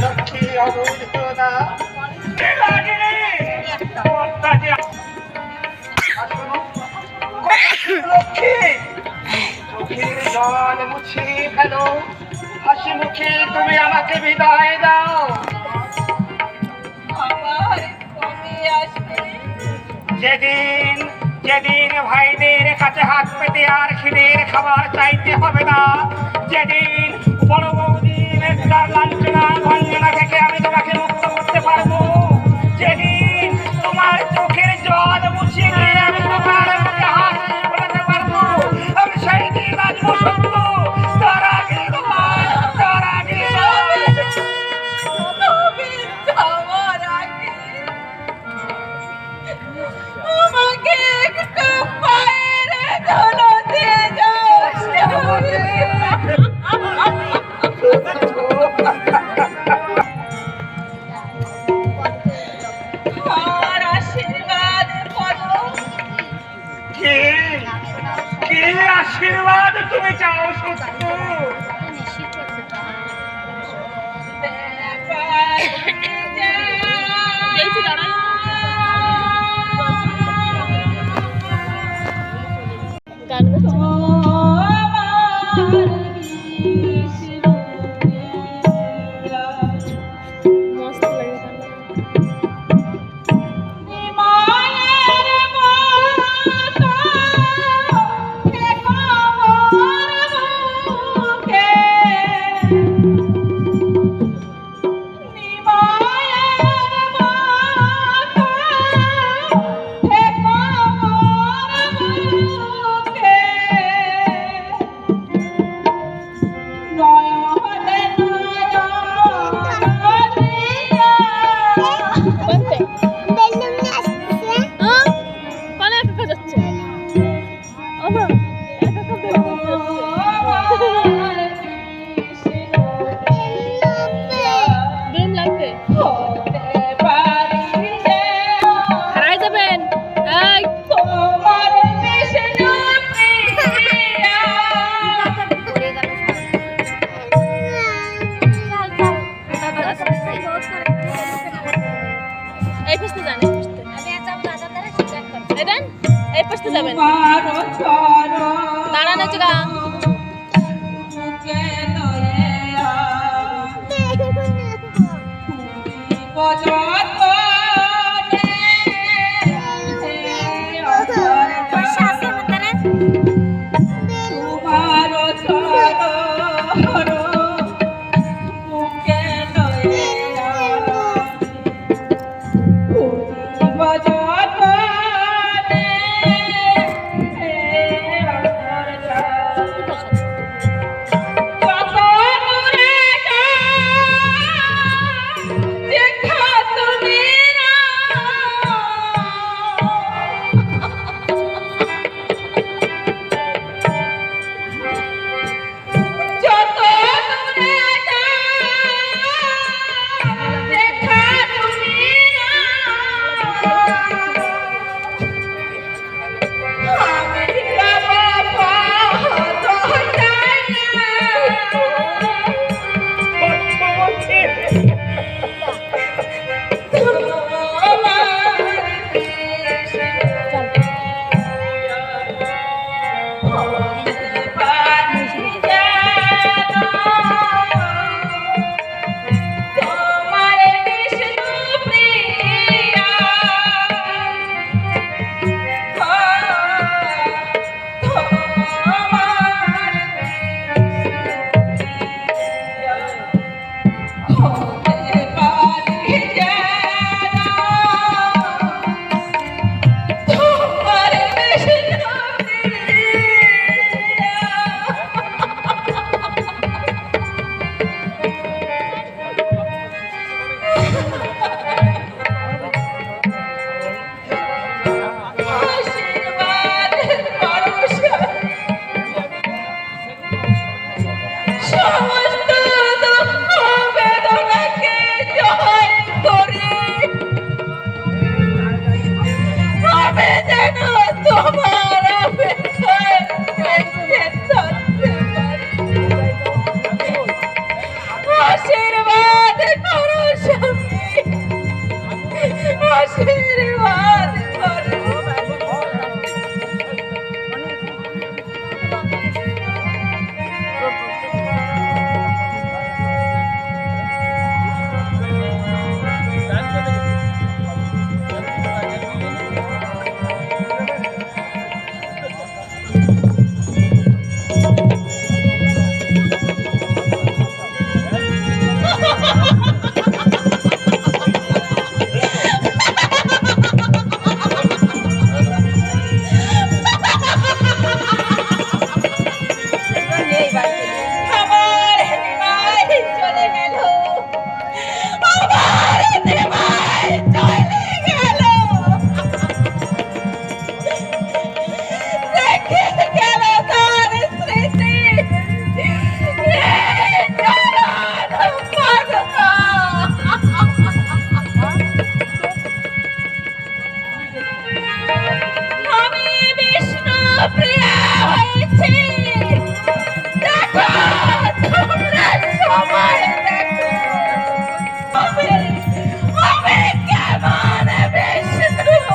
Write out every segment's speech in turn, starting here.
লক্ষ্মী অবুঝ না চোখের জল মুছিয়ে ফেলো, হাসি মুখে তুমি আমাকে বিদায় দাও। যেদিন যেদিন ভাইদের কাছে হাত পেতে আর খিদের খাবার চাইতে হবে না, যেদিন বড় বৌদির লাঞ্ছনা ভঞ্জনা থেকে আমি তোমাকে মুক্ত করতে পারবো, যেদিন তোমার চোখের জল মুছিয়ে দিয়ে আমি তোমার মুখে হাসি ফোটাতে পারবো, আমি সেই দিন আসবো সত্য। তার আগে তার আগে আমাকে একটু বাইরে চলো দিয়ে যাও। আর আশীর্বাদ করো। কি আশীর্বাদ তুমি চাও সত্য? দাঁড়ানো জায়গা আমি যেন তোমার অপেক্ষায় বেঁচে থাকতে পারি। আশীর্বাদ করো স্বামী, আশীর্বাদ করো। আমার নিমাই চলে গেল, আমার নিমাই চলে গেল, রেখে গেল তার স্মৃতি। আমি বিষ্ণু প্রিয়া হয়েছি। দেখো তোমরা সবাই দেখো আমি কেমন বিষ্ণু প্রিয়া হয়েছি।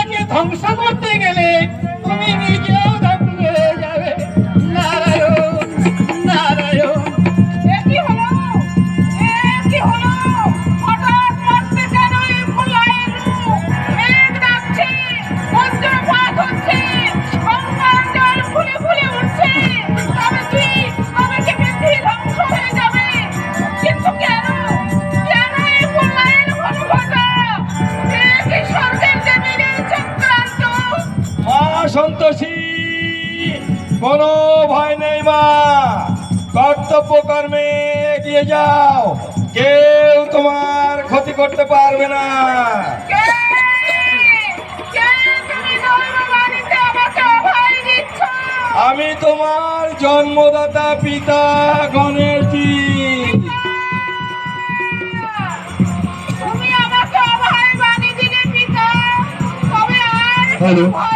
আমি ধ্বংস করতে গেলে তুমি নিজেও ধ্বংস হয়ে যাবে। নারায়ণ নারায়ণ। কি হলো? কি হলো? হঠাৎ মরতে কেন এই ফুলায়ের রূপ? মেঘ ডাকছে, বজ্রপাত হচ্ছে, গঙ্গার জল ফুলে ফুলে উঠছে। তবে তুই আমাকে বেঁধে ধ্বংস হয়ে যাবে। কিন্তু কেন? কেন এই ফুলায়ের ঘনঘটা? কি স্বর্গের দেবীর চক্রান্ত? মা সন্তোষী, কোনো ভয় নেই মা, কর্তব্য কর্মে এগিয়ে যাও, কেউ তোমার ক্ষতি করতে পারবে না। কে তুমি ধর্মবাণীতে আমাকে অভয় দিচ্ছ? আমি তোমার জন্মদাতা পিতা গণেশজি। তুমি আমাকে অভয় বাণী দিলে পিতা। হ্যালো ভাই